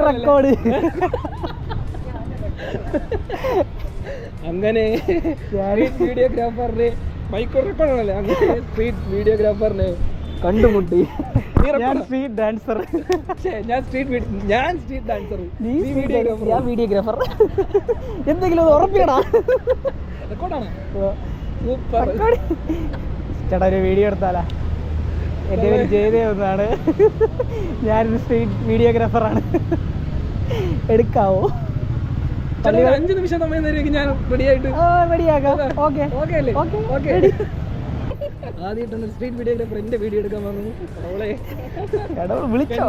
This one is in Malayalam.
റെക്കോർഡ്. അങ്ങനെ വീഡിയോഗ്രാഫറിന് മൈക്രോ റെക്കോർഡാണല്ലേ, അങ്ങനെ സ്ട്രീറ്റ് വീഡിയോഗ്രാഫറിന് കണ്ടുമുട്ടി. ഞാൻ സ്ട്രീറ്റ് ഡാൻസർ. ഞാൻ സ്ട്രീറ്റ് ഡാൻസർ, ഞാൻ വീഡിയോഗ്രാഫർ. എന്തെങ്കിലും ഉറപ്പിക്കടാ. റെക്കോർഡാണ്. ചേട്ടാ ഒരു വീഡിയോ എടുത്താലാ? എൻ്റെ പേര് ജയദേവ് എന്നാണ്, ഞാനൊരു സ്ട്രീറ്റ് വീഡിയോഗ്രാഫറാണ്. എടുക്കാവോ? 5 നിമിഷം സമയം തരുമെങ്കിൽ ഞാൻ റെഡിയായിട്ട് റെഡിയാക്കാം. ഓക്കെ ഓക്കെ അല്ലേ? Okay okay. ആദ്യമായിട്ടാണ് സ്ട്രീറ്റ് വീഡിയോഗ്രാഫർ എൻ്റെ വീഡിയോ എടുക്കാൻ വന്നത്. അവളെ വിളിച്ചോ?